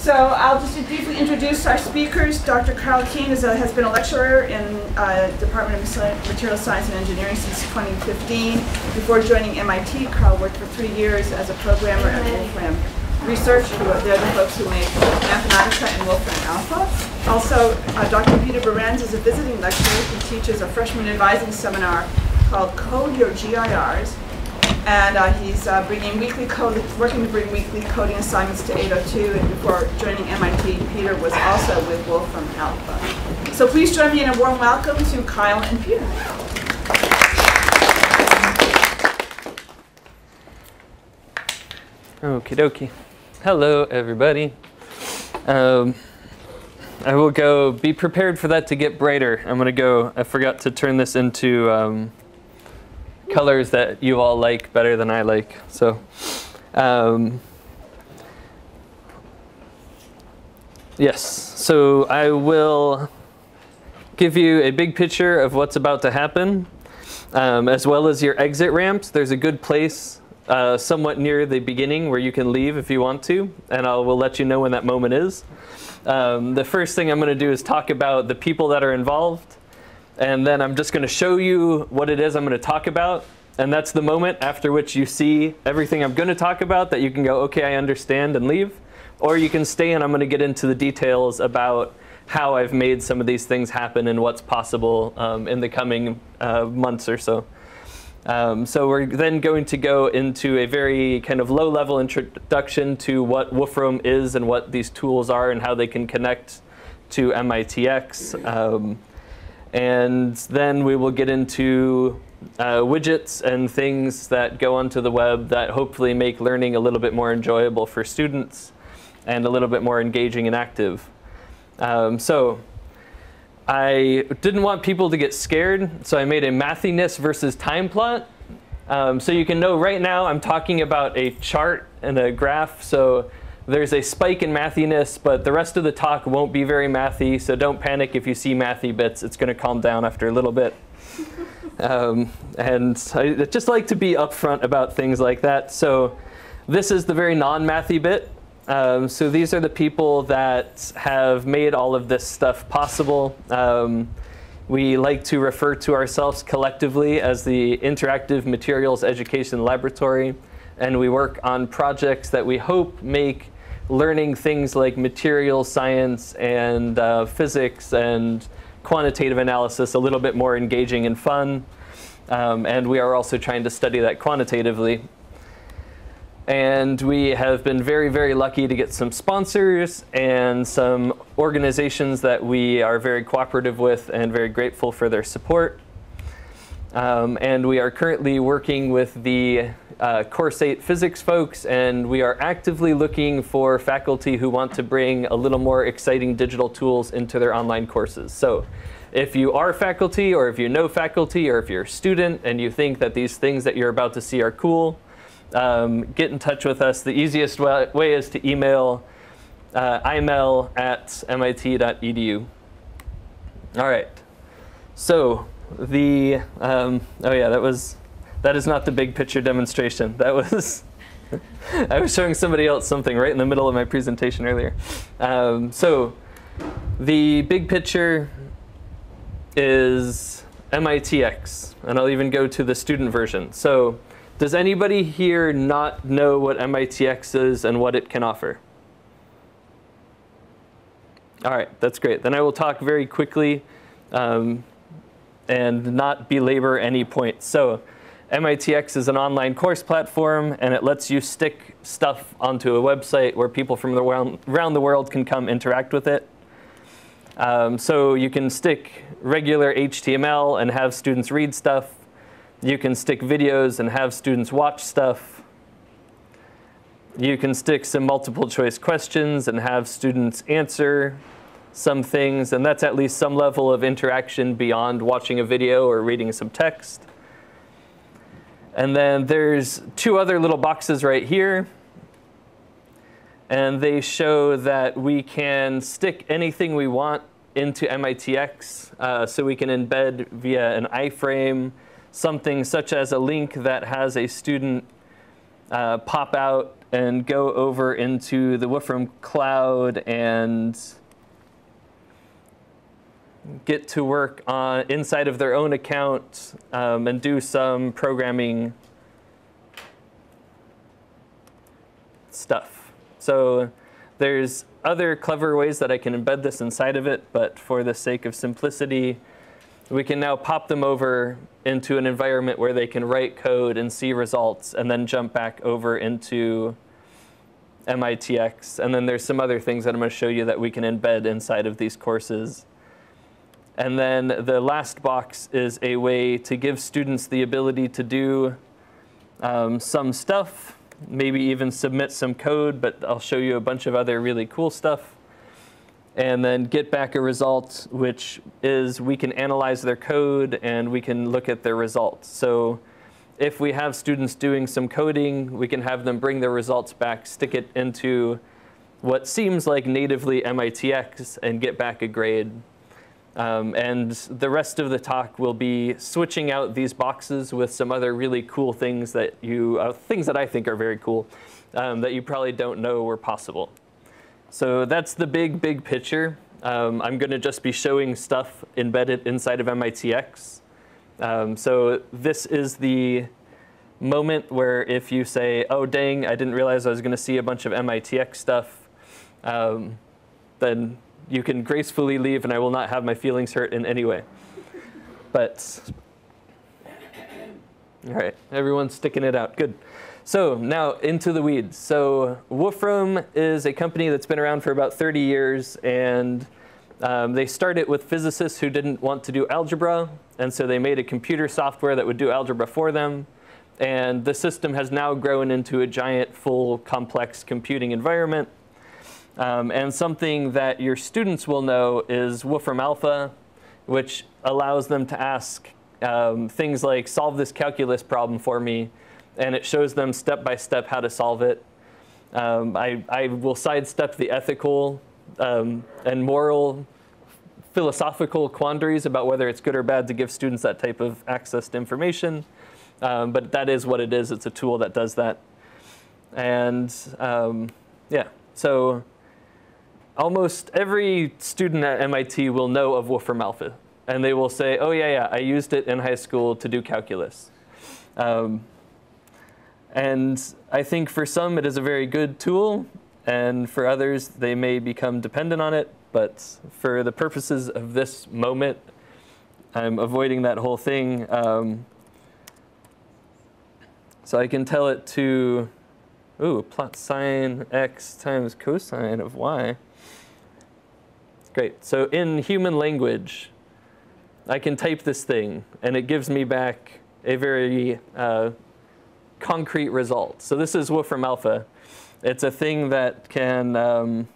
So I'll just briefly introduce our speakers. Dr. Carl Keene has been a lecturer in Department of Material Science and Engineering since 2015. Before joining MIT, Carl worked for 3 years as a programmer at Wolfram Research. They're the folks who make Mathematica and Wolfram Alpha. Also, Dr. Peter Behrens is a visiting lecturer who teaches a freshman advising seminar called Code Your GIRs. And he's working to bring weekly coding assignments to 802. And before joining MIT, Peter was also with Wolfram Alpha. So please join me in a warm welcome to Kyle and Peter. Okie dokie. Hello, everybody. I will go, be prepared for that to get brighter. I'm going to go, I forgot to turn this into colors that you all like better than I like. So, yes, so I will give you a big picture of what's about to happen, as well as your exit ramps. There's a good place somewhat near the beginning where you can leave if you want to, and I will let you know when that moment is. The first thing I'm going to do is talk about the people that are involved. And then I'm just going to show you what it is I'm going to talk about. And that's the moment after which you see everything I'm going to talk about that you can go, OK, I understand, and leave. Or you can stay, and I'm going to get into the details about how I've made some of these things happen and what's possible in the coming months or so. So we're then going to go into a very kind of low-level introduction to what Wolfram is and what these tools are and how they can connect to MITx. And then we will get into widgets and things that go onto the web that hopefully make learning a little bit more enjoyable for students and a little bit more engaging and active. So I didn't want people to get scared, so I made a mathiness versus time plot. So you can know right now I'm talking about a chart and a graph. So there's a spike in mathiness, but the rest of the talk won't be very mathy, so don't panic if you see mathy bits. It's going to calm down after a little bit. And I just like to be upfront about things like that. So this is the very non-mathy bit. So these are the people that have made all of this stuff possible. We like to refer to ourselves collectively as the Interactive Materials Education Laboratory. And we work on projects that we hope make learning things like material science and physics and quantitative analysis a little bit more engaging and fun. And we are also trying to study that quantitatively. And we have been very, very lucky to get some sponsors and some organizations that we are very cooperative with and very grateful for their support. And we are currently working with the Course 8 physics folks, and we are actively looking for faculty who want to bring a little more exciting digital tools into their online courses. So if you are faculty, or if you know faculty, or if you're a student and you think that these things that you're about to see are cool, get in touch with us. The easiest way is to email imel@mit.edu. All right. So the oh yeah, that is not the big picture demonstration. That was I was showing somebody else something right in the middle of my presentation earlier. So the big picture is MITx, and I'll even go to the student version. So does anybody here not know what MITx is and what it can offer? All right, that's great. Then I will talk very quickly and not belabor any points. So MITx is an online course platform, and it lets you stick stuff onto a website where people from around the world can come interact with it. So you can stick regular HTML and have students read stuff. You can stick videos and have students watch stuff. You can stick some multiple choice questions and have students answer some things. And that's at least some level of interaction beyond watching a video or reading some text. And then there's two other little boxes right here. And they show that we can stick anything we want into MITx. So we can embed via an iframe something such as a link that has a student pop out and go over into the Wolfram Cloud and get to work on inside of their own account and do some programming stuff. So there's other clever ways that I can embed this inside of it, but for the sake of simplicity, we can now pop them over into an environment where they can write code and see results, and then jump back over into MITx. And then there's some other things that I'm going to show you that we can embed inside of these courses. And then the last box is a way to give students the ability to do some stuff, maybe even submit some code, but I'll show you a bunch of other really cool stuff. And then get back a result, which is we can analyze their code and we can look at their results. So if we have students doing some coding, we can have them bring their results back, stick it into what seems like natively MITx, and get back a grade. And the rest of the talk will be switching out these boxes with some other really cool things that things that I think are very cool, that you probably don't know were possible. So that's the big picture. I'm going to just be showing stuff embedded inside of MITx. So this is the moment where if you say, oh, dang, I didn't realize I was going to see a bunch of MITx stuff, then you can gracefully leave and I will not have my feelings hurt in any way. But, all right, everyone's sticking it out. Good. So now into the weeds. So Wolfram is a company that's been around for about 30 years, and they started with physicists who didn't want to do algebra, and so they made a computer software that would do algebra for them. And the system has now grown into a giant, full, complex computing environment. And something that your students will know is Wolfram Alpha, which allows them to ask things like, solve this calculus problem for me. And it shows them step by step how to solve it. I will sidestep the ethical and moral, philosophical quandaries about whether it's good or bad to give students that type of access to information. But that is what it is. It's a tool that does that. And yeah, so almost every student at MIT will know of Wolfram Alpha. And they will say, oh, yeah, I used it in high school to do calculus. And I think for some, it is a very good tool. And for others, they may become dependent on it. But for the purposes of this moment, I'm avoiding that whole thing. So I can tell it to, plot sine x times cosine of y. Great. So in human language, I can type this thing, and it gives me back a very concrete result. So this is Wolfram Alpha. It's a thing that can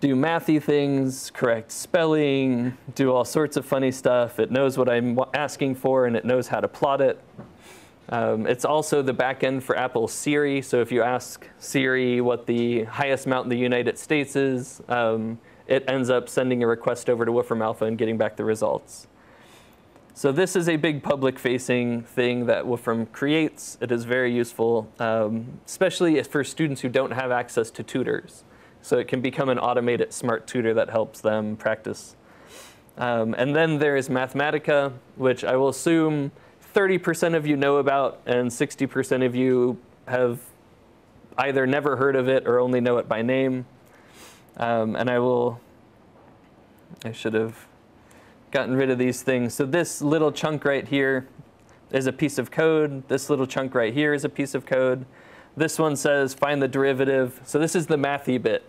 do mathy things, correct spelling, do all sorts of funny stuff. It knows what I'm asking for, and it knows how to plot it. It's also the backend for Apple's Siri. So if you ask Siri what the highest mountain in the United States is, it ends up sending a request over to Wolfram Alpha and getting back the results. So this is a big public-facing thing that Wolfram creates. It is very useful, especially for students who don't have access to tutors. So it can become an automated smart tutor that helps them practice. And then there is Mathematica, which I will assume 30% of you know about, and 60% of you have either never heard of it or only know it by name. And I should have gotten rid of these things. So this little chunk right here is a piece of code. This little chunk right here is a piece of code. This one says find the derivative. So this is the mathy bit.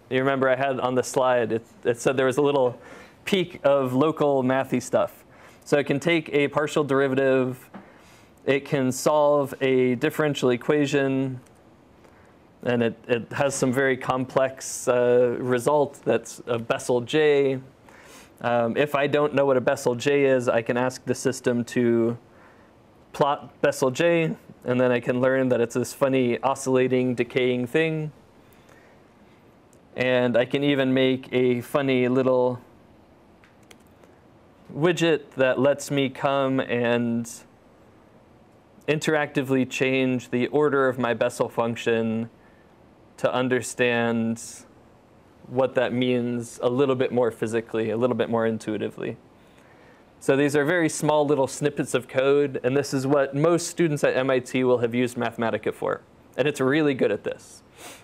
You remember I had on the slide, it said there was a little peek of local mathy stuff. So it can take a partial derivative. It can solve a differential equation. And it has some very complex result that's a Bessel J. If I don't know what a Bessel J is, I can ask the system to plot Bessel J, and then I can learn that it's this funny oscillating, decaying thing. And I can even make a funny little widget that lets me come and interactively change the order of my Bessel function to understand what that means a little bit more physically, a little bit more intuitively. So these are very small little snippets of code, and this is what most students at MIT will have used Mathematica for. And it's really good at this.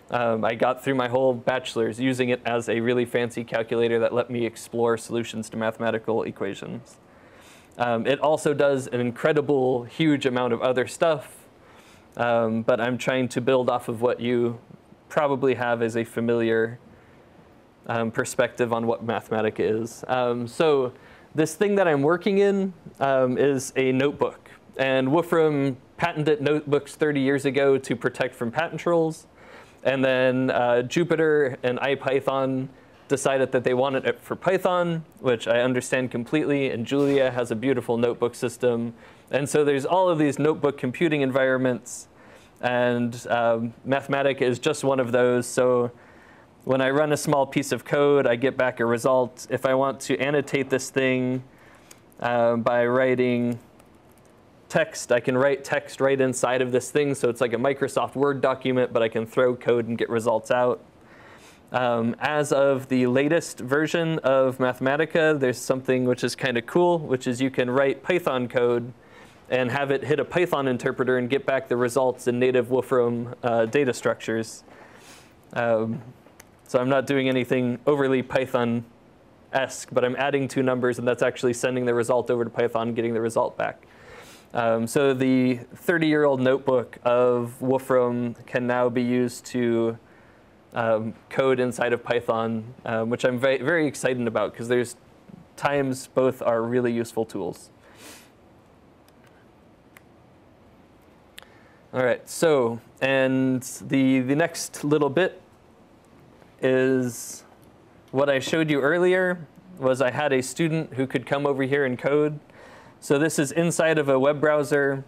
I got through my whole bachelor's using it as a really fancy calculator that let me explore solutions to mathematical equations. It also does an incredible, huge amount of other stuff, but I'm trying to build off of what you probably have as a familiar perspective on what Mathematica is. So this thing that I'm working in is a notebook. And Wolfram patented notebooks 30 years ago to protect from patent trolls. And then Jupyter and IPython decided that they wanted it for Python, which I understand completely. And Julia has a beautiful notebook system. And so there's all of these notebook computing environments. And Mathematica is just one of those. So when I run a small piece of code, I get back a result. If I want to annotate this thing by writing text, I can write text right inside of this thing. So it's like a Microsoft Word document, but I can throw code and get results out. As of the latest version of Mathematica, there's something which is kind of cool, which is you can write Python code and have it hit a Python interpreter and get back the results in native Wolfram data structures. So I'm not doing anything overly Python-esque, but I'm adding two numbers, and that's actually sending the result over to Python and getting the result back. So the 30-year-old notebook of Wolfram can now be used to code inside of Python, which I'm very excited about, because there's times both are really useful tools. All right, so, and the next little bit is what I showed you earlier, was I had a student who could come over here and code. So this is inside of a web browser,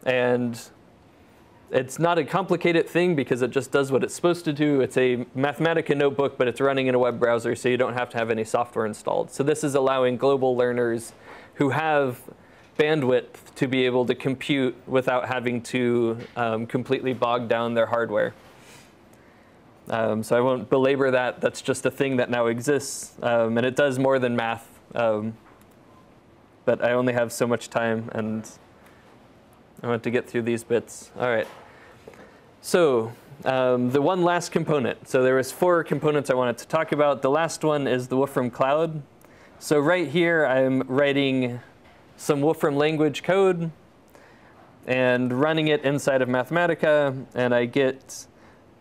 and it's not a complicated thing because it just does what it's supposed to do. It's a Mathematica notebook, but it's running in a web browser, so you don't have to have any software installed. So this is allowing global learners who have bandwidth to be able to compute without having to completely bog down their hardware. So I won't belabor that. That's just a thing that now exists. And it does more than math. But I only have so much time, and I want to get through these bits. All right. So the one last component. So there was 4 components I wanted to talk about. The last one is the Wolfram Cloud. So right here, I'm writing some Wolfram language code and running it inside of Mathematica. And I get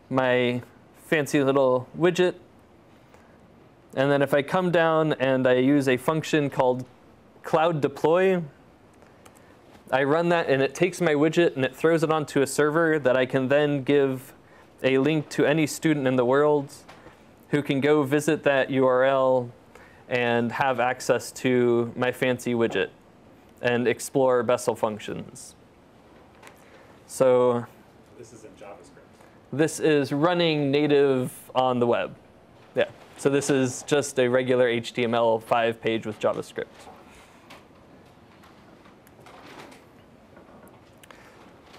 my fancy little widget. And then if I come down and I use a function called cloud deploy, I run that, and it takes my widget and it throws it onto a server that I can then give a link to any student in the world who can go visit that URL and have access to my fancy widget and explore Bessel functions. So this is in JavaScript. This is running native on the web. Yeah. So this is just a regular HTML5 page with JavaScript.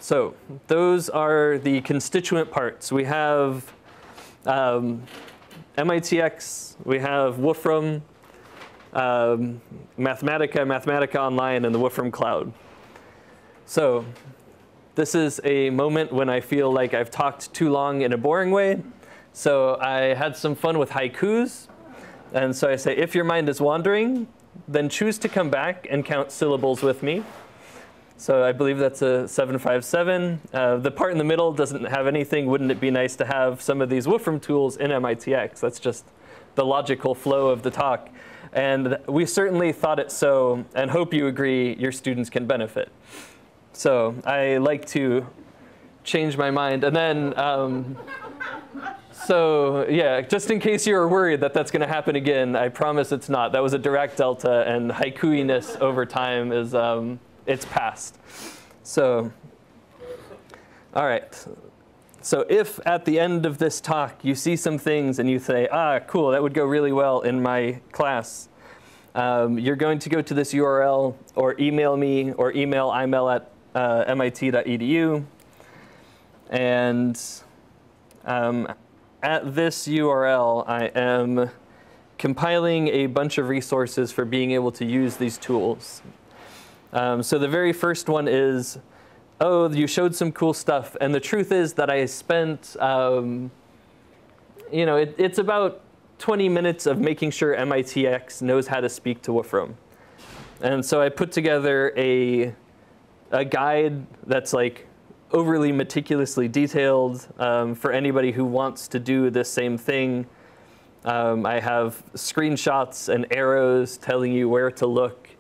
So those are the constituent parts. We have MITx, we have Wolfram, Mathematica, Mathematica Online, and the Wolfram Cloud. So this is a moment when I feel like I've talked too long in a boring way. So I had some fun with haikus. And so I say, if your mind is wandering, then choose to come back and count syllables with me. So I believe that's a 757. The part in the middle doesn't have anything. Wouldn't it be nice to have some of these Wolfram tools in MITx? That's just the logical flow of the talk. And we certainly thought it so, and hope you agree your students can benefit. So I like to change my mind. And then, so yeah, just in case you were worried that that's going to happen again, I promise it's not. That was a direct delta, and haiku-iness over time is it's past. So, all right. So if at the end of this talk you see some things and you say, ah, cool, that would go really well in my class, you're going to go to this URL or email me or email imel@mit.edu. And at this URL, I am compiling a bunch of resources for being able to use these tools. So the very first one is, oh, you showed some cool stuff. And the truth is that I spent, it's about 20 minutes of making sure MITx knows how to speak to Wolfram. And so I put together a guide that's like overly meticulously detailed for anybody who wants to do this same thing. I have screenshots and arrows telling you where to look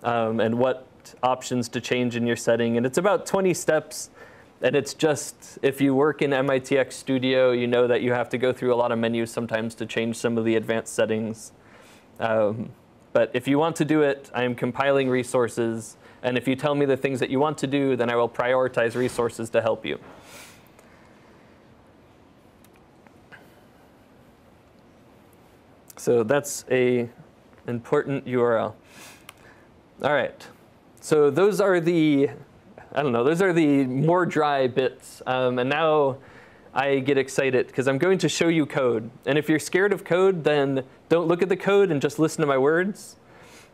and what options to change in your setting. And it's about 20 steps. And it's just, if you work in MITx Studio, you know that you have to go through a lot of menus sometimes to change some of the advanced settings. But if you want to do it, I'm compiling resources. And if you tell me the things that you want to do, then I will prioritize resources to help you. So that's an important URL. All right. So those are the, those are the more dry bits. And now I get excited because I'm going to show you code. And if you're scared of code, then don't look at the code and just listen to my words.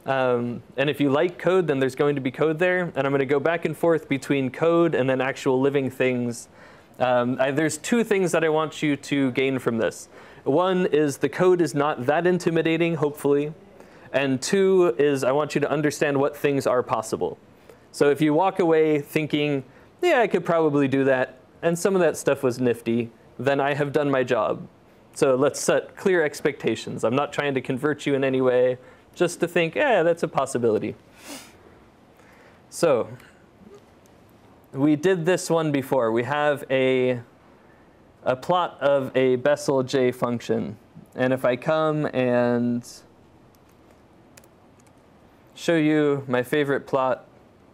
And if you like code, then there's going to be code there. And I'm going to go back and forth between code and then actual living things. There's two things that I want you to gain from this. One is the code is not that intimidating, hopefully. And two is I want you to understand what things are possible. So if you walk away thinking, yeah, I could probably do that, and some of that stuff was nifty, then I have done my job. So let's set clear expectations. I'm not trying to convert you in any way, just to think, yeah, that's a possibility. So we did this one before. We have a plot of a Bessel J function. And if I come and show you my favorite plot,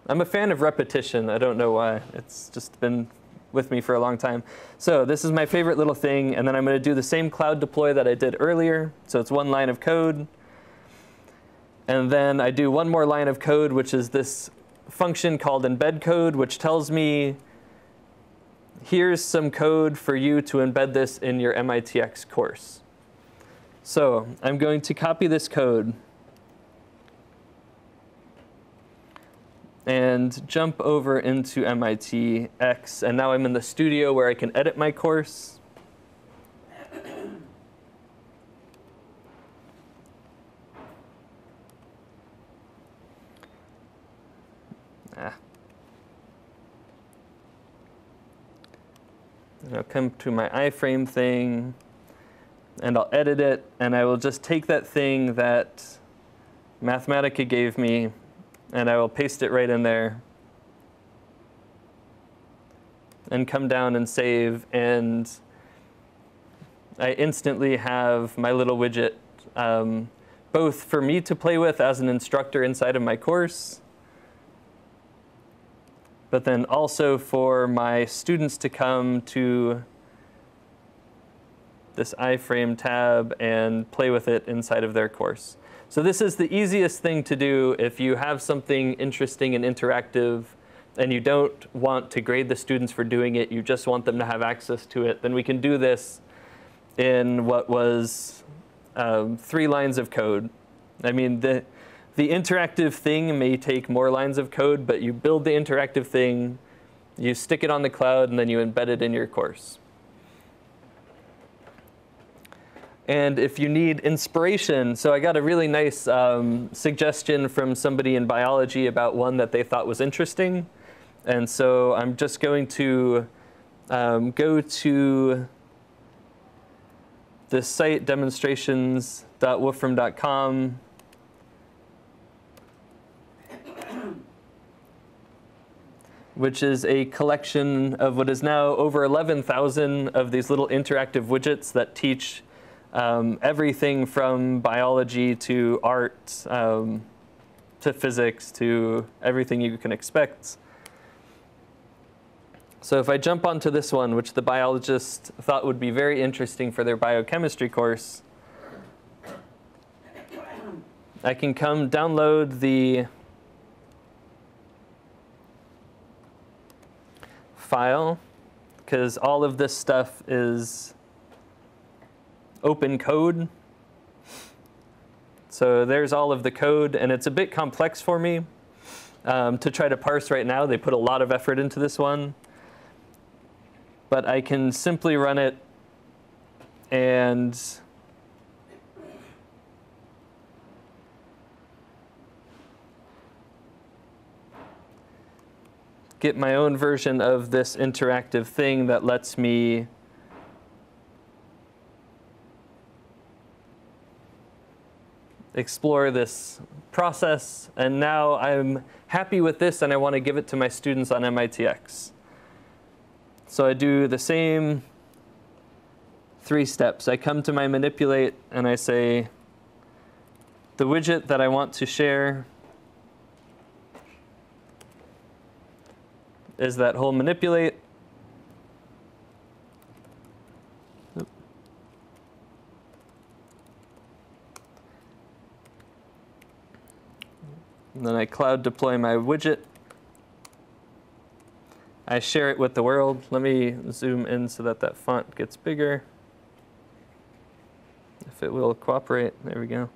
I'm a fan of repetition. I don't know why. It's just been with me for a long time. So this is my favorite little thing. And then I'm going to do the same cloud deploy that I did earlier. So it's one line of code. And then I do one more line of code, which is this function called Embed Code, which tells me, here's some code for you to embed this in your MITx course. So I'm going to copy this code and jump over into MITx. And now I'm in the studio where I can edit my course. I'll come to my iframe thing, and I'll edit it, and I will just take that thing that Mathematica gave me, and I will paste it right in there, and come down and save, and I instantly have my little widget, both for me to play with as an instructor inside of my course, but then also for my students to come to this iframe tab and play with it inside of their course. So this is the easiest thing to do if you have something interesting and interactive and you don't want to grade the students for doing it, you just want them to have access to it, then we can do this in what was 3 lines of code. I mean, the interactive thing may take more lines of code, but you build the interactive thing, you stick it on the cloud, and then you embed it in your course. And if you need inspiration, so I got a really nice suggestion from somebody in biology about one that they thought was interesting. And so I'm just going to go to the site demonstrations.wolfram.com. which is a collection of what is now over 11,000 of these little interactive widgets that teach everything from biology to art to physics to everything you can expect. So if I jump onto this one, which the biologist thought would be very interesting for their biochemistry course, I can come download the file, because all of this stuff is open code. So there's all of the code, and it's a bit complex for me to try to parse right now. They put a lot of effort into this one. But I can simply run it and get my own version of this interactive thing that lets me explore this process. And now I'm happy with this, and I want to give it to my students on MITx. So I do the same 3 steps. I come to my manipulate, and I say the widget that I want to share is that whole manipulate. And then I cloud deploy my widget. I share it with the world. Let me zoom in so that that font gets bigger. If it will cooperate. There we go.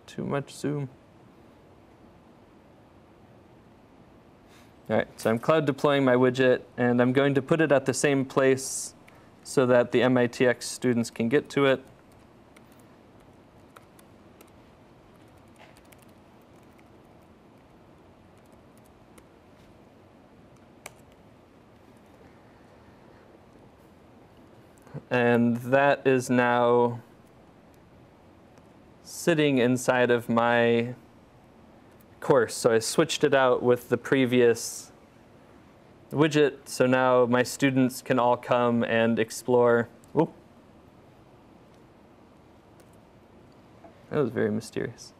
Too much zoom. All right, so I'm cloud deploying my widget, and I'm going to put it at the same place so that the MITx students can get to it. And that is now sitting inside of my course. So I switched it out with the previous widget. So now my students can all come and explore. Whoop. That was very mysterious.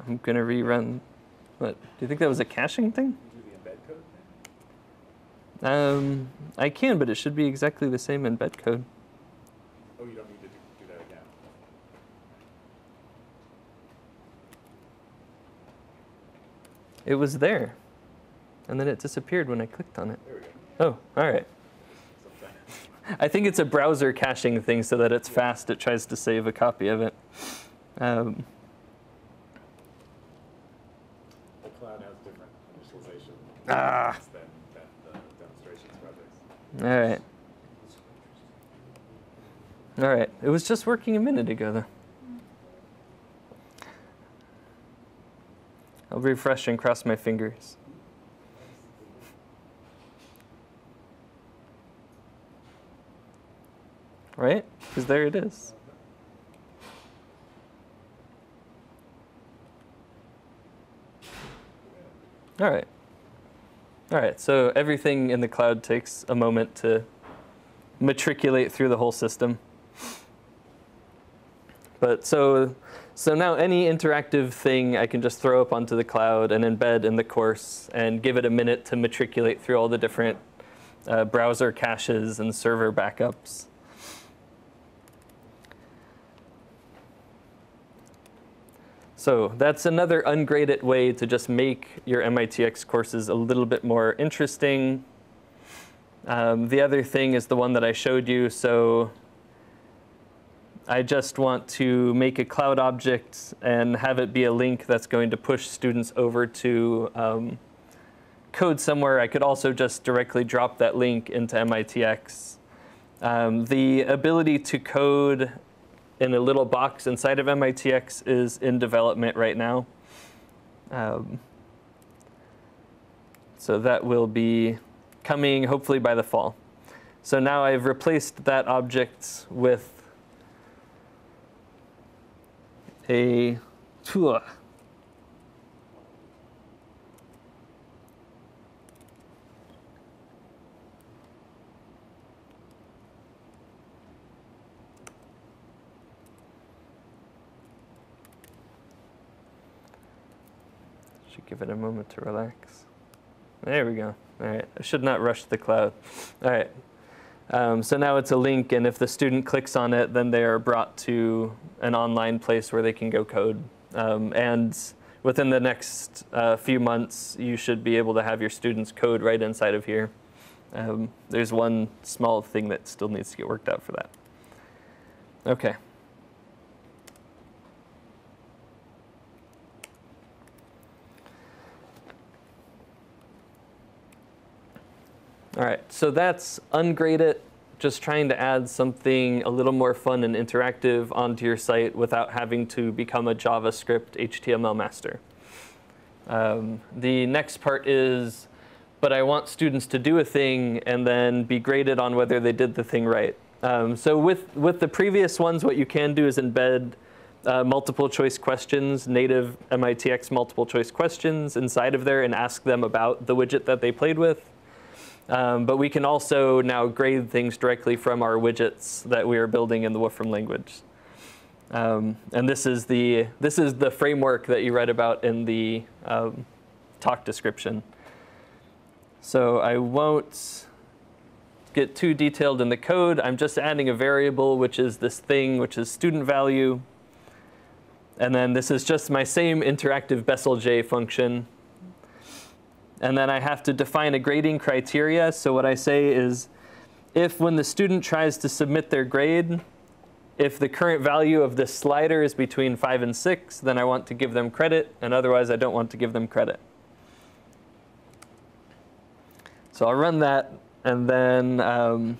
I'm going to rerun. What? Do you think that was a caching thing? You do the embed code thing? I can, but it should be exactly the same embed code. Oh, you don't need to do that again. It was there, and then it disappeared when I clicked on it. There we go. Oh, all right. Something. I think it's a browser caching thing so that it's fast. It tries to save a copy of it. The cloud has different initialization than the demonstrations projects. All right. All right. It was just working a minute ago, though. I'll refresh and cross my fingers. Right? Because there it is. All right. All right, so everything in the cloud takes a moment to matriculate through the whole system. But so now any interactive thing I can just throw up onto the cloud and embed in the course and give it a minute to matriculate through all the different browser caches and server backups. So that's another ungraded way to just make your MITx courses a little bit more interesting. The other thing is the one that I showed you. So I just want to make a cloud object and have it be a link that's going to push students over to code somewhere. I could also just directly drop that link into MITx. The ability to code in a little box inside of MITx is in development right now. So that will be coming hopefully by the fall. So now I've replaced that object with a tool. Should give it a moment to relax. There we go. All right, I should not rush the cloud. All right, so now it's a link, and if the student clicks on it, then they are brought to an online place where they can go code. And within the next few months, you should be able to have your students code right inside of here. There's one small thing that still needs to get worked out for that. Okay. All right, so that's Ungrade It, just trying to add something a little more fun and interactive onto your site without having to become a JavaScript HTML master. The next part is, but I want students to do a thing and then be graded on whether they did the thing right. So with the previous ones, what you can do is embed multiple choice questions, native MITx multiple choice questions inside of there and ask them about the widget that they played with. But we can also now grade things directly from our widgets that we are building in the Wolfram language. And this is the framework that you read about in the talk description. So I won't get too detailed in the code. I'm just adding a variable, which is this thing, which is student value. And then this is just my same interactive BesselJ function. And then I have to define a grading criteria. So what I say is, if when the student tries to submit their grade, if the current value of this slider is between 5 and 6, then I want to give them credit, and otherwise I don't want to give them credit. So I'll run that, and then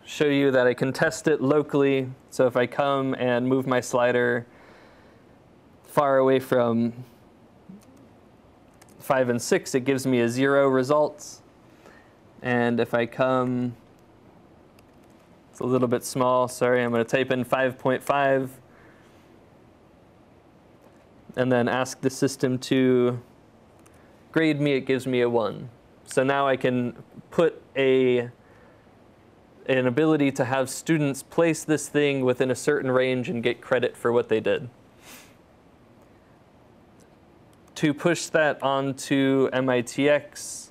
show you that I can test it locally. So if I come and move my slider far away from 5 and 6, it gives me a 0 results. And if I come, it's a little bit small, sorry, I'm going to type in 5.5 and then ask the system to grade me, it gives me a 1. So now I can put an ability to have students place this thing within a certain range and get credit for what they did. To push that onto MITx,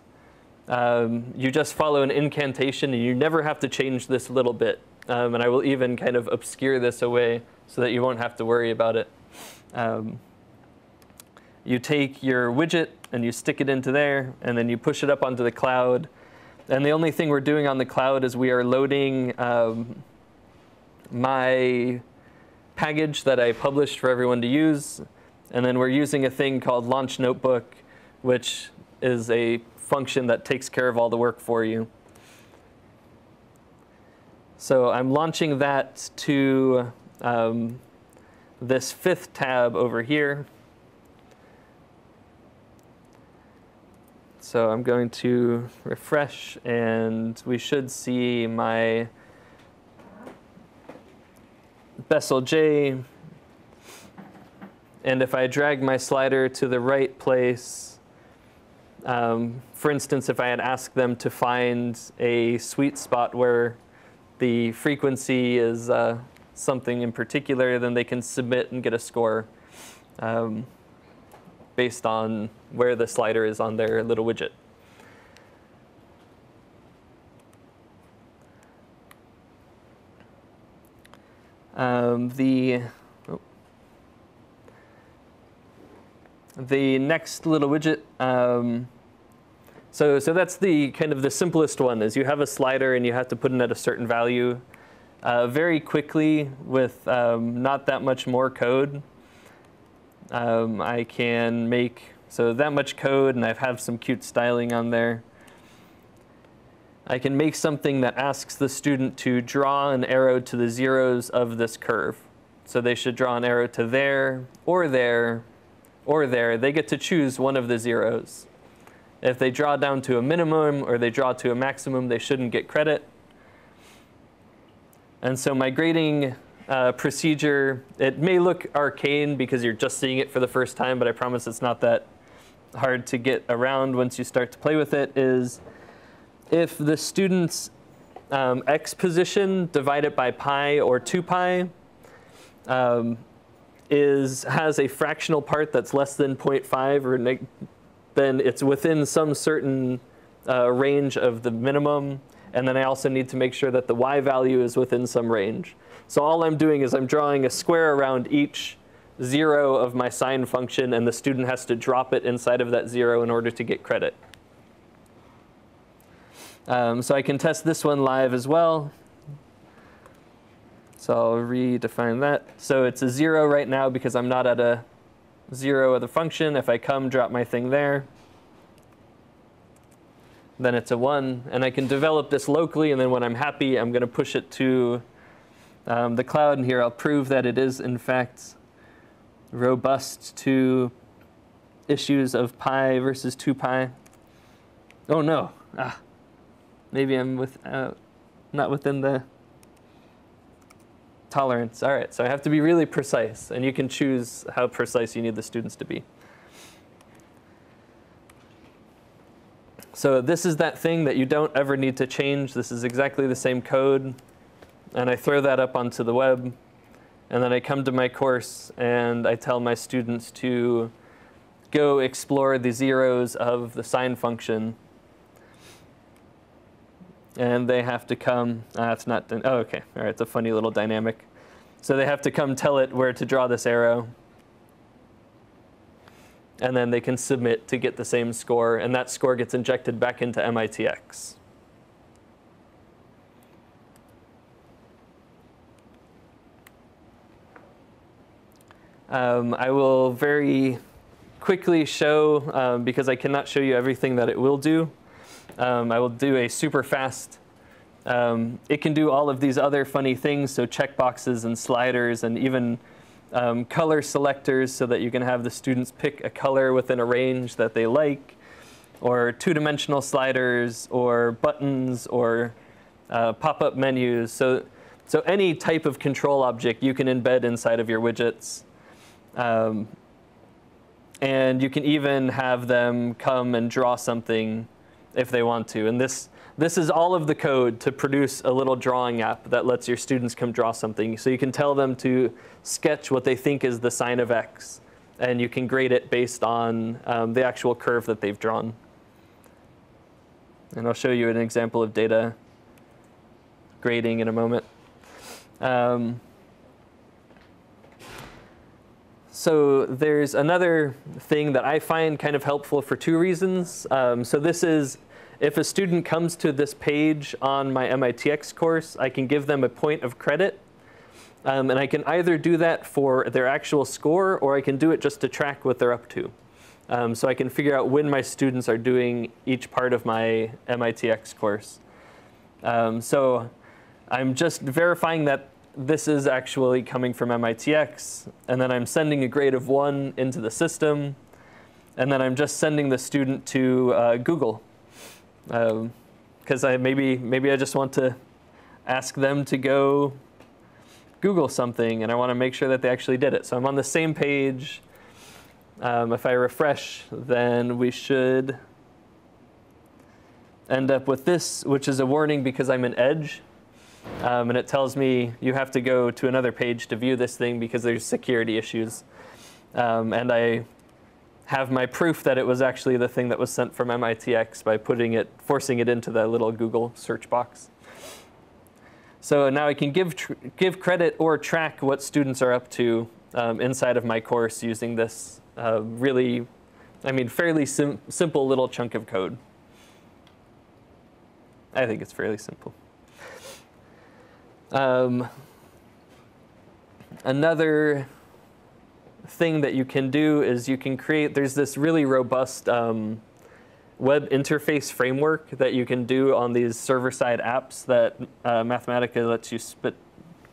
you just follow an incantation, and you never have to change this little bit. And I will even kind of obscure this away so that you won't have to worry about it. You take your widget and you stick it into there, and then you push it up onto the cloud. And the only thing we're doing on the cloud is we are loading my package that I published for everyone to use. And then we're using a thing called launch notebook, which is a function that takes care of all the work for you. So I'm launching that to this 5th tab over here. So I'm going to refresh, and we should see my BesselJ. And if I drag my slider to the right place, for instance, if I had asked them to find a sweet spot where the frequency is something in particular, then they can submit and get a score based on where the slider is on their little widget. The next little widget, so that's the kind of the simplest one, is you have a slider and you have to put in at a certain value. Very quickly, with not that much more code, I can make that much code, and I have some cute styling on there. I can make something that asks the student to draw an arrow to the zeros of this curve. So they should draw an arrow to there, or there, or there. They get to choose one of the zeros. If they draw down to a minimum or they draw to a maximum, they shouldn't get credit. And so my grading procedure, it may look arcane because you're just seeing it for the first time, but I promise it's not that hard to get around once you start to play with it, is if the student's x position divided by pi or 2 pi has a fractional part that's less than 0.5, or then it's within some certain range of the minimum. And then I also need to make sure that the y value is within some range. So all I'm doing is I'm drawing a square around each 0 of my sine function, and the student has to drop it inside of that 0 in order to get credit. So I can test this one live as well. So I'll redefine that. So it's a 0 right now because I'm not at a 0 of the function. If I come, drop my thing there, then it's a 1. And I can develop this locally, and then when I'm happy, I'm going to push it to the cloud. And here I'll prove that it is, in fact, robust to issues of pi versus 2 pi. Oh, no. Maybe I'm not within the tolerance. All right, so I have to be really precise. And you can choose how precise you need the students to be. So this is that thing that you don't ever need to change. This is exactly the same code. And I throw that up onto the web. And then I come to my course, and I tell my students to go explore the zeros of the sine function. And they have to come. It's not. Oh, OK. All right, it's a funny little dynamic. So they have to come tell it where to draw this arrow. And then they can submit to get the same score. And that score gets injected back into MITx. I will very quickly show, because I cannot show you everything that it will do. I will do a super fast. It can do all of these other funny things, so checkboxes and sliders, and even color selectors, so that you can have the students pick a color within a range that they like, or two-dimensional sliders, or buttons, or pop-up menus. So any type of control object you can embed inside of your widgets. And you can even have them come and draw something if they want to. And this is all of the code to produce a little drawing app that lets your students come draw something. So you can tell them to sketch what they think is the sine of x. And you can grade it based on the actual curve that they've drawn. And I'll show you an example of data grading in a moment. So there's another thing that I find kind of helpful for 2 reasons. So this is, if a student comes to this page on my MITx course, I can give them a point of credit. And I can either do that for their actual score, or I can do it just to track what they're up to. So I can figure out when my students are doing each part of my MITx course. So I'm just verifying that this is actually coming from MITx, and then I'm sending a grade of 1 into the system, and then I'm just sending the student to Google, because maybe I just want to ask them to go Google something, and I want to make sure that they actually did it. So I'm on the same page. If I refresh, then we should end up with this, which is a warning because I'm in Edge. And it tells me you have to go to another page to view this thing because there's security issues. And I have my proof that it was actually the thing that was sent from MITx by forcing it into the little Google search box. So now I can give credit or track what students are up to inside of my course using this fairly simple little chunk of code. I think it's fairly simple. Another thing that you can do is you can create, there's this really robust web interface framework that you can do on these server-side apps that Mathematica lets you spit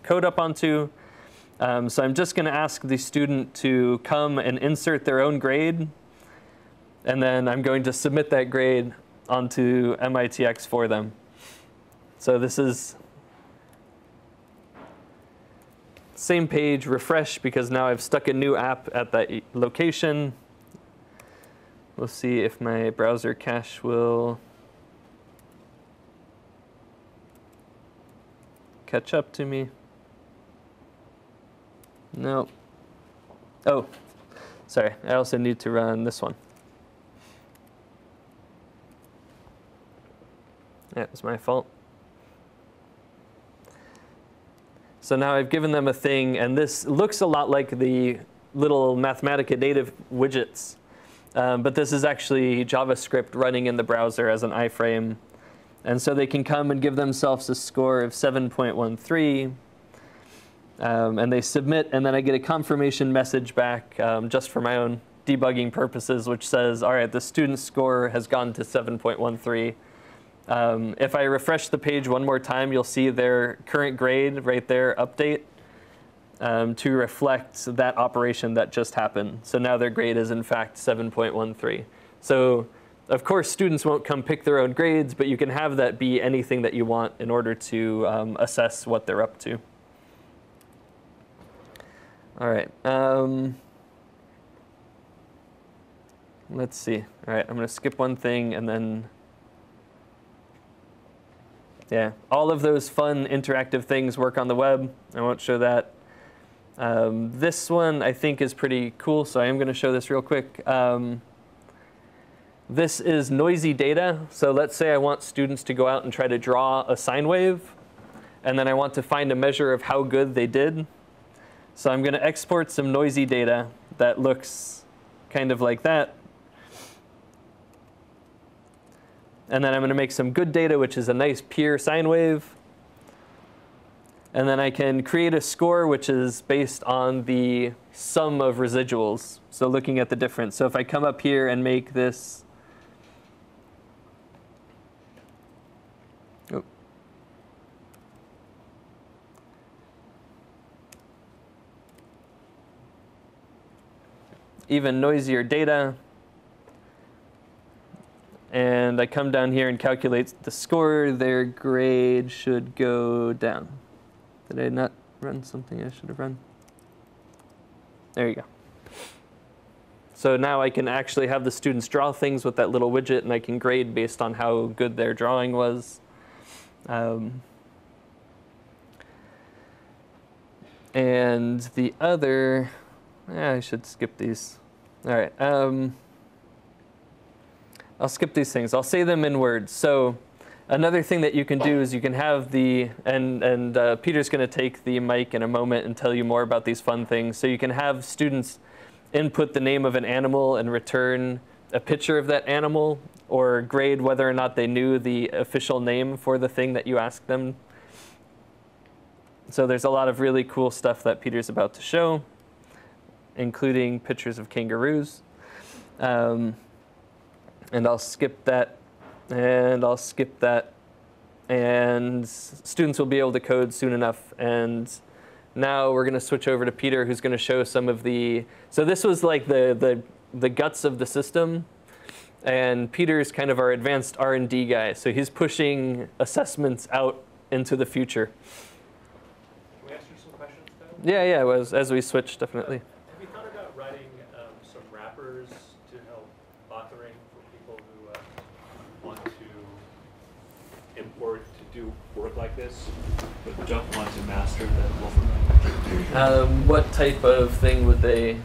code up onto. So I'm just going to ask the student to come and insert their own grade, and then I'm going to submit that grade onto MITx for them. So this is same page, refresh, because now I've stuck a new app at that location. We'll see if my browser cache will catch up to me. Nope. Oh, sorry. I also need to run this one. That was my fault. So now I've given them a thing, and this looks a lot like the little Mathematica native widgets. But this is actually JavaScript running in the browser as an iframe. And so they can come and give themselves a score of 7.13. And they submit, and then I get a confirmation message back just for my own debugging purposes, which says, all right, the student's score has gone to 7.13. If I refresh the page one more time, you'll see their current grade right there, update, to reflect that operation that just happened. So now their grade is in fact 7.13. So of course, students won't come pick their own grades, but you can have that be anything that you want in order to assess what they're up to. All right. Let's see. All right, I'm going to skip one thing and then, yeah, all of those fun interactive things work on the web. I won't show that. This one I think is pretty cool, so I am going to show this real quick. This is noisy data. So let's say I want students to go out and try to draw a sine wave, and then I want to find a measure of how good they did. So I'm going to export some noisy data that looks kind of like that. And then I'm going to make some good data, which is a nice pure sine wave. And then I can create a score, which is based on the sum of residuals. So looking at the difference. So if I come up here and make this, even noisier data, and I come down here and calculate the score, their grade should go down. Did I not run something I should have run? There you go. So now I can actually have the students draw things with that little widget, and I can grade based on how good their drawing was. And the other, I should skip these. All right. I'll skip these things. I'll say them in words. So another thing that you can do is you can have the, and Peter's going to take the mic in a moment and tell you more about these fun things. So you can have students input the name of an animal and return a picture of that animal, or grade whether or not they knew the official name for the thing that you asked them. So there's a lot of really cool stuff that Peter's about to show, including pictures of kangaroos. And I'll skip that, and I'll skip that. And students will be able to code soon enough. And now we're going to switch over to Peter, who's going to show some of the, so this was like the guts of the system. And Peter's kind of our advanced R&D guy. So he's pushing assessments out into the future. Can we ask you some questions, though? Yeah, as we switch, definitely. Have you thought about writing some wrappers to help authoring for people who want to import to do work like this, but don't want to master the Wolfram Alpha? What type of thing would they?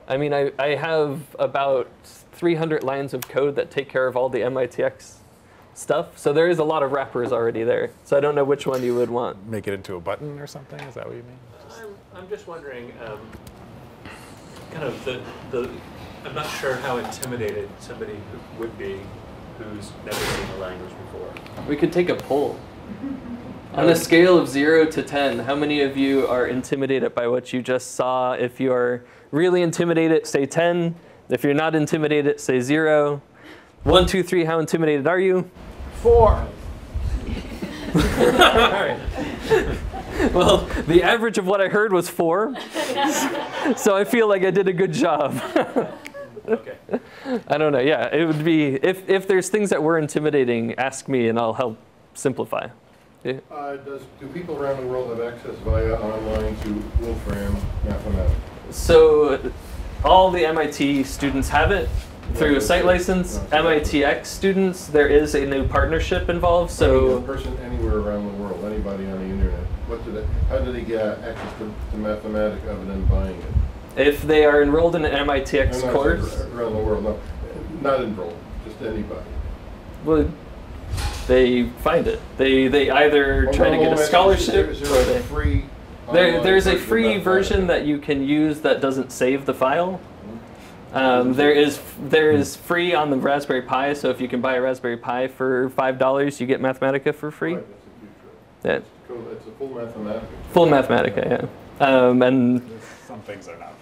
I mean, I have about 300 lines of code that take care of all the MITx stuff. So there is a lot of wrappers already there. So I don't know which one you would want. Make it into a button or something? Is that what you mean? I'm just wondering, kind of I'm not sure how intimidated somebody would be who's never seen the language before. We could take a poll. On a scale of 0 to 10, how many of you are intimidated by what you just saw? If you're really intimidated, say 10. If you're not intimidated, say 0. 1, 2, 3, how intimidated are you? 4. All right. Well, the average of what I heard was 4. So I feel like I did a good job. Okay. I don't know. Yeah, it would be, if there's things that were intimidating, ask me and I'll help simplify. Yeah. Do people around the world have access via online to Wolfram Mathematica? So all the MIT students have it through a site license. MITx students, there is a new partnership involved. So a person anywhere around the world, anybody on the internet, how do they get access to Mathematica other than buying it? If they are enrolled in an MITx I'm not course, around the world, no. Not enrolled, just anybody. well, they find it. They either try to get a scholarship, Is or there a they, free there's a online free version of version Mathematica? that you can use that doesn't save the file. There is free on the Raspberry Pi, so if you can buy a Raspberry Pi for $5, you get Mathematica for free. Right, that's a huge Yeah, It's a full Mathematica. full Mathematica, yeah. And Some things are not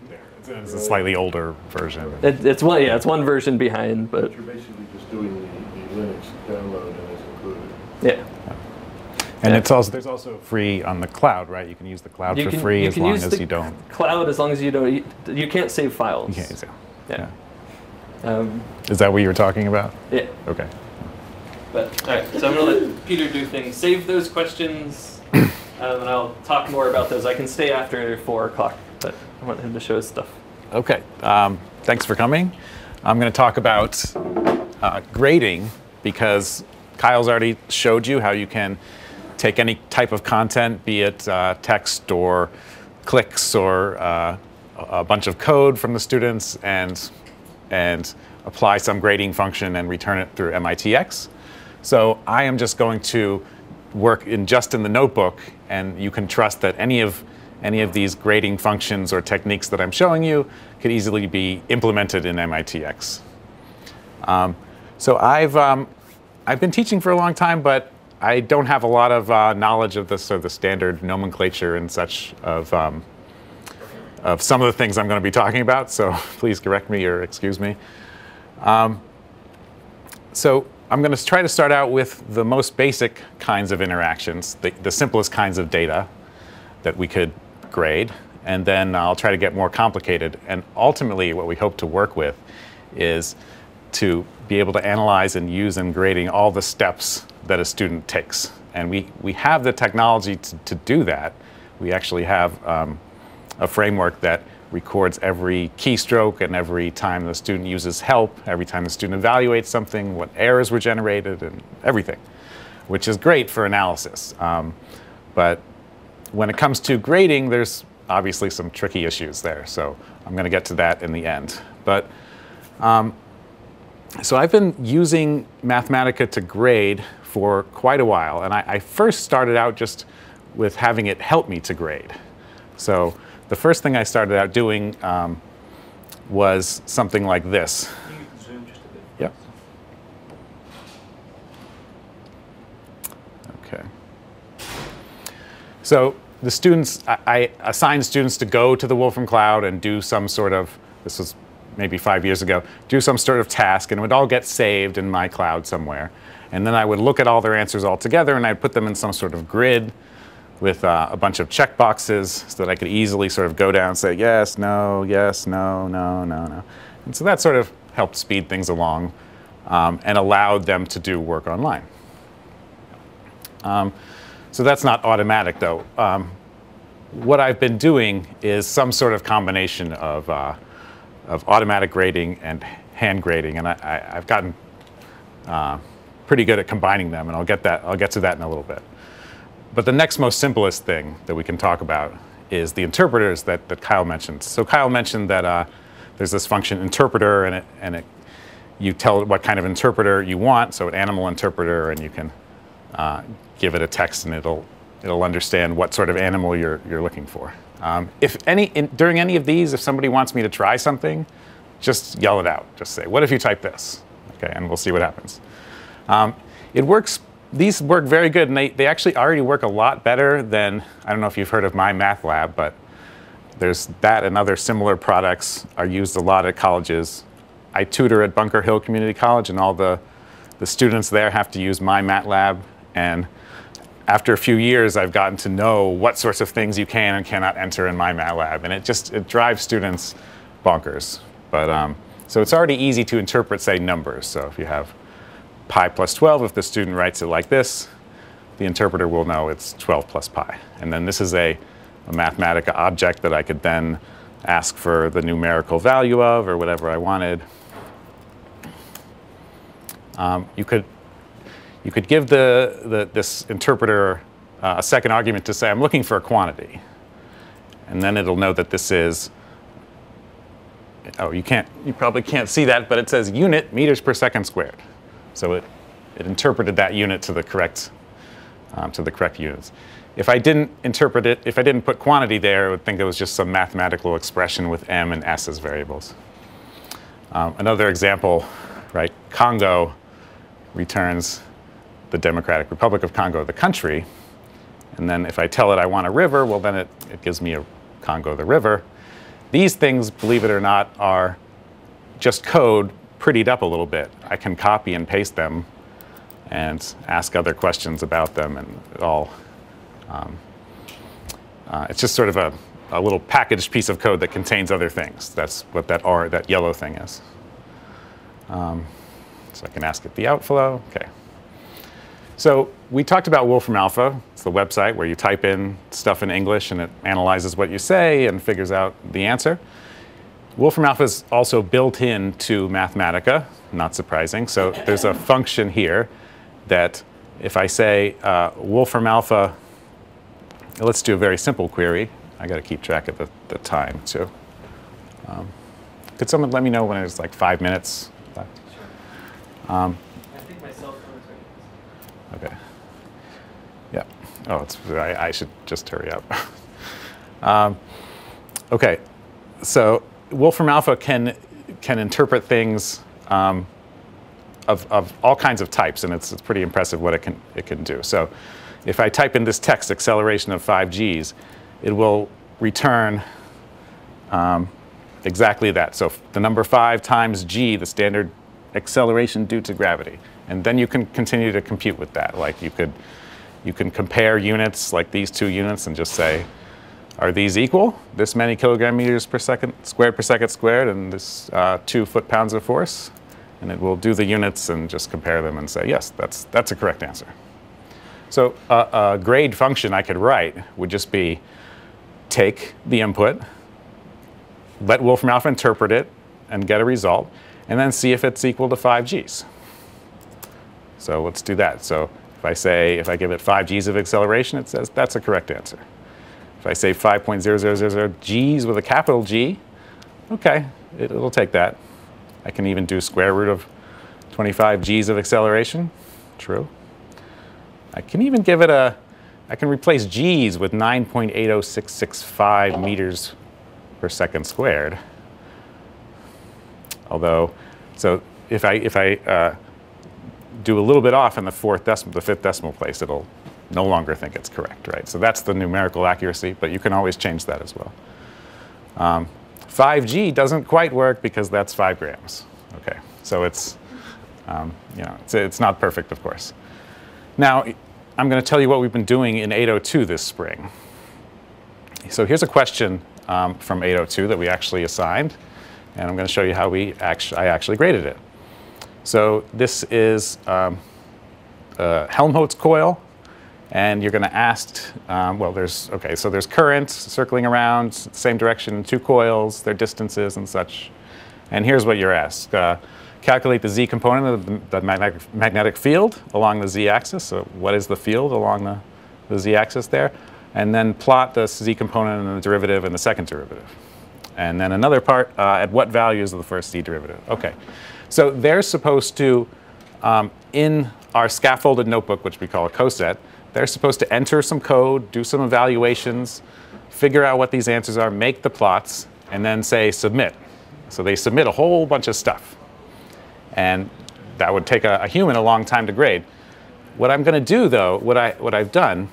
there. It's a slightly older version. it's one version behind, but But you're basically just doing the Linux download and it's included. yeah. And Yeah. it's also there's also free on the cloud, right? You can use the cloud for free as long use as the you don't. cloud as long as you don't. You can't save files. You can't use it. Yeah. Is that what you were talking about? Yeah. Okay. But all right, so I'm gonna let Peter do things. Save those questions, and I'll talk more about those. I can stay after 4 o'clock, but I want him to show his stuff. Okay. Thanks for coming. I'm going to talk about grading because Kyle's already showed you how you can take any type of content, be it text or clicks or a bunch of code from the students, and apply some grading function and return it through MITx. So I am just going to work just in the notebook, and you can trust that any of these grading functions or techniques that I'm showing you could easily be implemented in MITx. So I've been teaching for a long time, but I don't have a lot of knowledge of the sort of the standard nomenclature and such of some of the things I'm going to be talking about. So please correct me or excuse me. So I'm going to try to start out with the most basic kinds of interactions, the simplest kinds of data that we could grade, and then I'll try to get more complicated. And ultimately, what we hope to work with is to be able to analyze and use in grading all the steps that a student takes. And we have the technology to do that. We actually have a framework that records every keystroke and every time the student uses help, every time the student evaluates something, what errors were generated, and everything, which is great for analysis. But when it comes to grading, there's obviously some tricky issues there. So I'm going to get to that in the end. But so I've been using Mathematica to grade for quite a while. And I first started out just with having it help me to grade. So the first thing I started out doing was something like this. Can you zoom just a bit? Yep. Okay. So the students, I assigned students to go to the Wolfram Cloud and do some sort of, this was maybe 5 years ago, do some sort of task, and it would all get saved in my cloud somewhere. And then I would look at all their answers all together, and I'd put them in some sort of grid with a bunch of checkboxes so that I could easily sort of go down and say, yes, no, no, no, no. And so that sort of helped speed things along and allowed them to do work online. So that's not automatic, though. What I've been doing is some sort of combination of automatic grading and hand grading, and I've gotten pretty good at combining them, and I'll get to that in a little bit. But the next most simplest thing that we can talk about is the interpreters that Kyle mentioned. So Kyle mentioned that there's this function interpreter, and you tell it what kind of interpreter you want, so an animal interpreter, and you can give it a text, and it'll understand what sort of animal you're looking for. During any of these, if somebody wants me to try something, just yell it out. Just say, what if you type this? Okay, and we'll see what happens. It works. These work very good, and they actually already work a lot better than, I don't know if you've heard of My Math Lab, but there's that and other similar products are used a lot at colleges. I tutor at Bunker Hill Community College, and all the students there have to use My Math Lab, and after a few years, I've gotten to know what sorts of things you can and cannot enter in My Math Lab, and it drives students bonkers. But so it's already easy to interpret, say, numbers. So if you have pi plus 12, if the student writes it like this, the interpreter will know it's 12 plus pi. And then this is a Mathematica object that I could then ask for the numerical value of, or whatever I wanted. You could give this interpreter a second argument to say, I'm looking for a quantity. And then it'll know that this is oh, you probably can't see that, but it says unit meters per second squared. So it interpreted that unit to the correct units. If I didn't interpret it, if I didn't put quantity there, I would think it was just some mathematical expression with m and s as variables. Another example, right? Congo returns the Democratic Republic of Congo, the country. And then if I tell it I want a river, well, then it gives me a Congo, the river. These things, believe it or not, are just code prettied up a little bit. I can copy and paste them and ask other questions about them, and it all. It's just sort of a little packaged piece of code that contains other things. That's what that yellow thing is. So I can ask it the outflow. Okay. So we talked about Wolfram Alpha. It's the website where you type in stuff in English and it analyzes what you say and figures out the answer. Wolfram Alpha is also built into Mathematica, not surprising. So there's a function here that if I say Wolfram Alpha, let's do a very simple query. I got to keep track of the time too. Could someone let me know when it's like 5 minutes left? Sure. I think my cell phone is ready. Okay. Yeah. Oh, I should just hurry up. Okay. So Wolfram Alpha can interpret things of all kinds of types, and it's pretty impressive what it can do. So if I type in this text, acceleration of 5Gs, it will return exactly that. So the number 5 times g, the standard acceleration due to gravity. And then you can continue to compute with that. Like you can compare units, like these 2 units, and just say, are these equal? This many kilogram meters per second squared, and this 2 foot-pounds of force? And it will do the units and just compare them and say, yes, that's a correct answer. So a grade function I could write would just be take the input, let Wolfram Alpha interpret it, and get a result, and then see if it's equal to 5Gs. So let's do that. So if I give it 5Gs of acceleration, it says that's a correct answer. If I say 5.0000 Gs with a capital G, okay, it'll take that. I can even do square root of 25 Gs of acceleration. True. I can even give it I can replace Gs with 9.80665 meters per second squared. Although, so if I do a little bit off in the 5th decimal place, it'll no longer think it's correct, right? So that's the numerical accuracy, but you can always change that as well. 5G doesn't quite work because that's 5 grams. Okay, so it's it's not perfect, of course. Now, I'm going to tell you what we've been doing in 802 this spring. So here's a question from 802 that we actually assigned, and I'm going to show you how I actually graded it. So this is a Helmholtz coil, and you're going to ask, so there's currents circling around, same direction in 2 coils, their distances and such. And here's what you're asked. Calculate the z component of the magnetic field along the z-axis. So what is the field along the z-axis there? And then plot the z component and the derivative and the second derivative. And then another part, at what values of the first z derivative? Okay. So they're supposed to, in our scaffolded notebook, which we call a coset, they're supposed to enter some code, do some evaluations, figure out what these answers are, make the plots, and then say submit. So they submit a whole bunch of stuff. And that would take a human a long time to grade. What I'm going to do, though, what I've done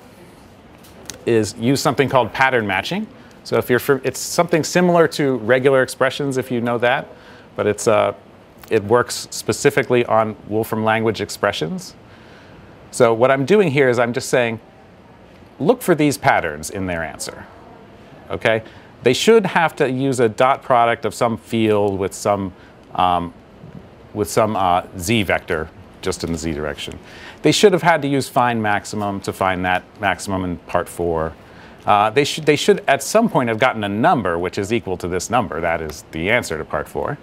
is use something called pattern matching. So it's something similar to regular expressions, if you know that, but it works specifically on Wolfram language expressions. So what I'm doing here is I'm just saying, look for these patterns in their answer. Okay? They should have to use a dot product of some field with some z vector just in the z direction. They should have had to use find maximum to find that maximum in part 4. They should at some point have gotten a number which is equal to this number. That is the answer to part 4.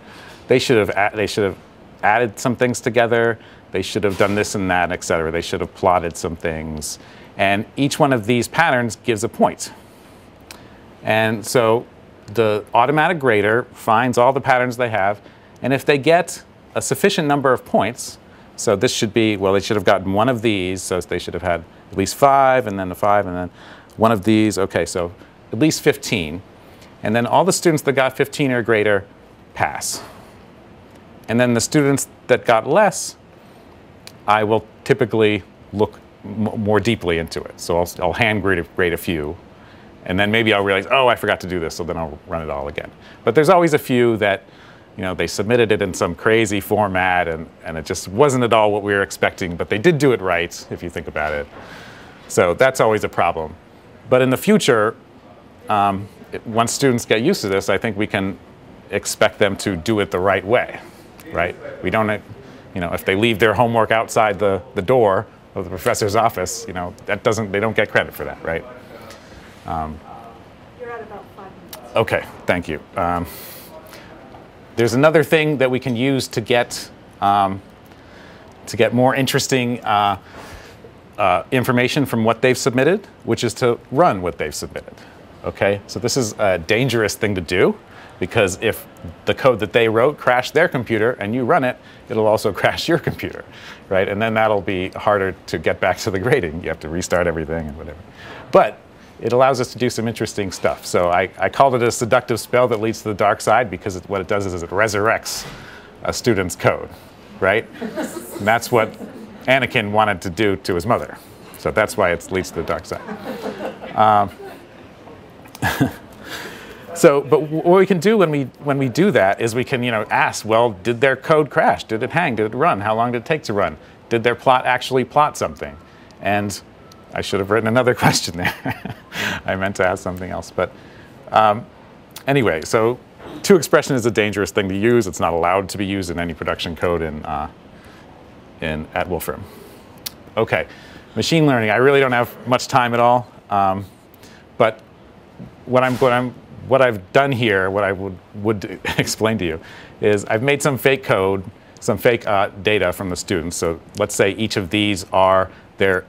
They should have added some things together. They should have done this and that, etc. They should have plotted some things. And each one of these patterns gives a point. And so the automatic grader finds all the patterns they have, and if they get a sufficient number of points, so this should be, well, they should have gotten one of these, so they should have had at least 5, and then a 5, and then one of these. Okay, so at least 15. And then all the students that got 15 or greater pass. And then the students that got less, I will typically look more deeply into it. So I'll hand grade a few. And then maybe I'll realize, oh, I forgot to do this, so then I'll run it all again. But there's always a few that, you know, they submitted it in some crazy format, and it just wasn't at all what we were expecting, but they did do it right, if you think about it. So that's always a problem. But in the future, once students get used to this, I think we can expect them to do it the right way, right? We don't, you know, if they leave their homework outside the door of the professor's office, you know, they don't get credit for that, right? You're at about 5 minutes. Okay, thank you. There's another thing that we can use to get more interesting information from what they've submitted, which is to run what they've submitted. Okay, so this is a dangerous thing to do, because if the code that they wrote crashed their computer and you run it, it'll also crash your computer, right? And then that'll be harder to get back to the grading. You have to restart everything and whatever. But it allows us to do some interesting stuff. So I called it a seductive spell that leads to the dark side, because what it does is it resurrects a student's code, right? And that's what Anakin wanted to do to his mother. So that's why it leads to the dark side. But what we can do when we do that is we can, you know, ask, well, did their code crash? Did it hang? Did it run? How long did it take to run? Did their plot actually plot something? And I should have written another question there. I meant to ask something else. But anyway, so to-expression is a dangerous thing to use. It's not allowed to be used in any production code at Wolfram. Okay, machine learning. I really don't have much time at all. But what I've done here, what I would explain to you, is I've made some fake code, some fake data from the students. So let's say each of these are their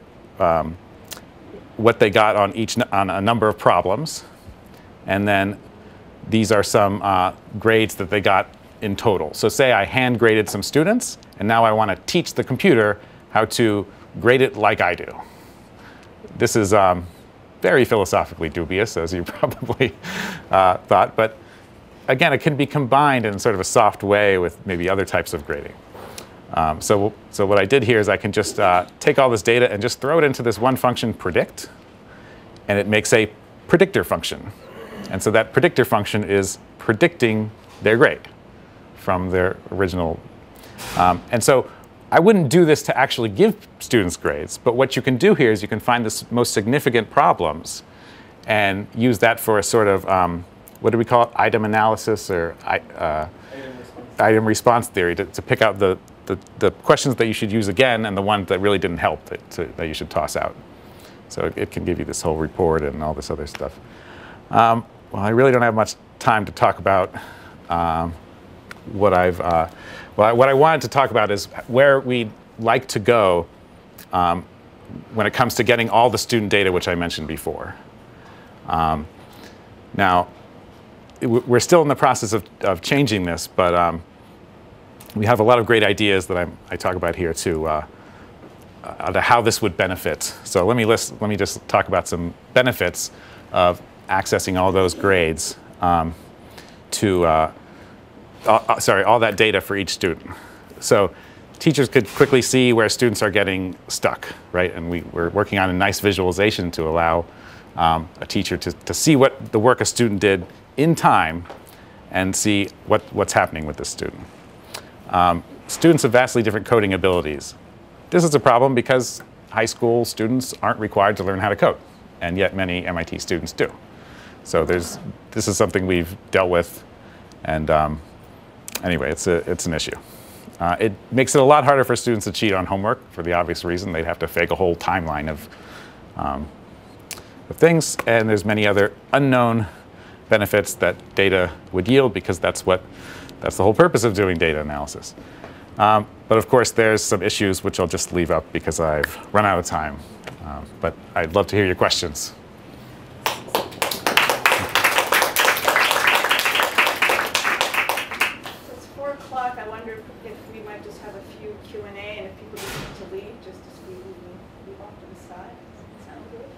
what they got on a number of problems, and then these are some grades that they got in total. So say I hand graded some students, and now I want to teach the computer how to grade it like I do. This is very philosophically dubious, as you probably thought, but again, it can be combined in sort of a soft way with maybe other types of grading. So what I did here is I can just take all this data and just throw it into this one function, predict, and it makes a predictor function. And so that predictor function is predicting their grade from their original. And so I wouldn't do this to actually give students grades, but what you can do here is you can find the most significant problems and use that for a sort of, what do we call it, item analysis or item response theory to pick out the questions that you should use again and the ones that really didn't help that you should toss out. So it can give you this whole report and all this other stuff. Well, I really don't have much time to talk about what I wanted to talk about is where we'd like to go when it comes to getting all the student data, which I mentioned before. Now, we're still in the process of changing this, but we have a lot of great ideas that I talk about here to how this would benefit. So let me just talk about some benefits of accessing all those grades to all that data for each student. So teachers could quickly see where students are getting stuck, right? And we're working on a nice visualization to allow a teacher to see what the work a student did in time and see what's happening with this student. Students have vastly different coding abilities. This is a problem because high school students aren't required to learn how to code, and yet many MIT students do. So this is something we've dealt with, and anyway, it's an issue. It makes it a lot harder for students to cheat on homework for the obvious reason. They'd have to fake a whole timeline of things, and there's many other unknown benefits that data would yield because that's the whole purpose of doing data analysis. But of course, there's some issues which I'll just leave up because I've run out of time. But I'd love to hear your questions. few Q&A, and if people just need to leave, just leave off to the side. Does that sound good?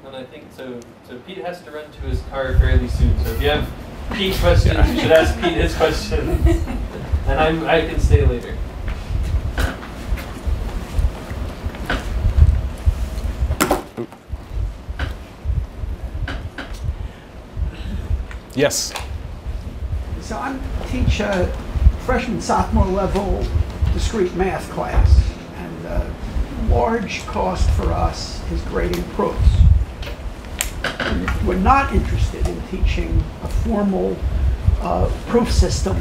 And I think so. So Pete has to run to his car fairly soon. So if you have Pete questions, you should ask Pete his questions, and I can stay later. Yes. So I teach a freshman, sophomore level discrete math class, and the large cost for us is grading proofs. And we're not interested in teaching a formal proof system,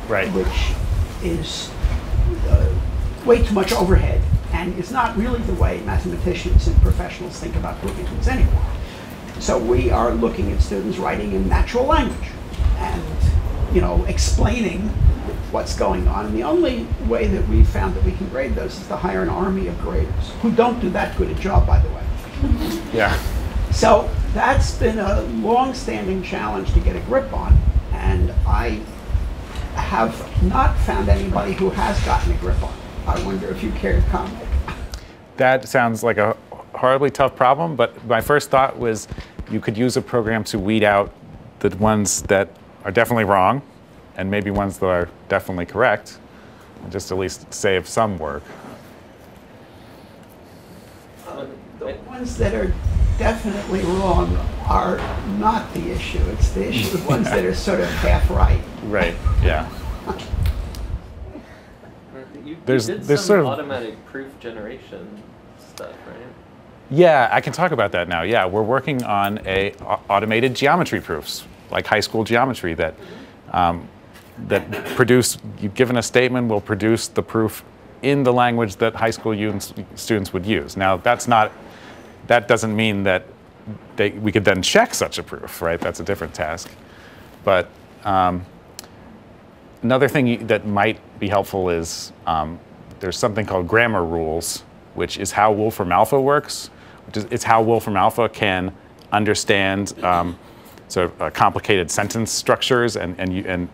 Right. which is way too much overhead, and is not really the way mathematicians and professionals think about proving things anymore. So we are looking at students writing in natural language and, explaining what's going on. And the only way that we found that we can grade those is to hire an army of graders who don't do that good a job, by the way. Yeah. So that's been a long-standing challenge to get a grip on, and I have not found anybody who has gotten a grip on it. I wonder if you care to comment. That sounds like a horribly tough problem, but my first thought was you could use a program to weed out the ones that are definitely wrong and maybe ones that are definitely correct, and just at least save some work. The ones that are definitely wrong are not the issue. It's the issue of ones that are sort of half right. Right, yeah. You There's did some sort of automatic proof generation stuff, right? Yeah, I can talk about that now. Yeah, we're working on automated geometry proofs, like high school geometry that produce, you've given a statement, will produce the proof in the language that high school students would use. Now, that doesn't mean that we could then check such a proof, right? That's a different task. But another thing that might be helpful is there's something called grammar rules, which is how Wolfram Alpha works. It's how Wolfram Alpha can understand sort of complicated sentence structures and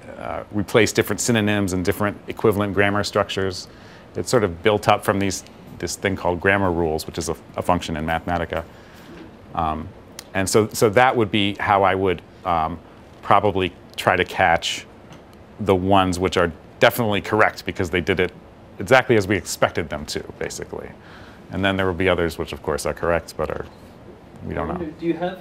replace different synonyms and different equivalent grammar structures. It's sort of built up from this thing called grammar rules, which is a function in Mathematica. And so that would be how I would probably try to catch the ones which are definitely correct because they did it exactly as we expected them to, basically. And then there will be others which, of course, are correct, but we don't know. Do you have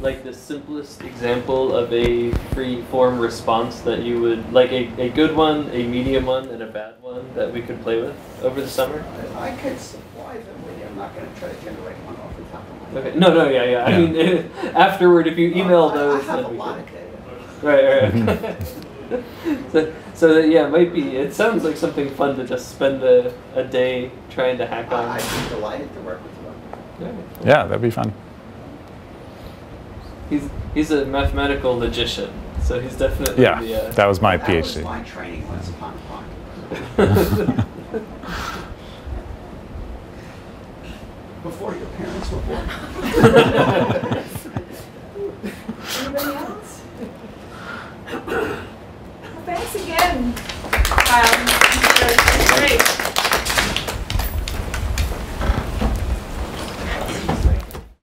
like the simplest example of a free-form response that you would, like a good one, a medium one, and a bad one that we could play with over the summer? I could supply them with you. I'm not going to try to generate one off the top of my head. Okay. No, yeah. I mean, afterward, if you email those, I have then a lot of data. Right. So yeah, it might be. It sounds like something fun to just spend a day trying to hack on. I'd be delighted to work with you. Yeah, that'd be fun. He's a mathematical logician, so he's definitely that was my That PhD. was my training once upon a time. Before your parents were born. Anybody else? Well, thanks again.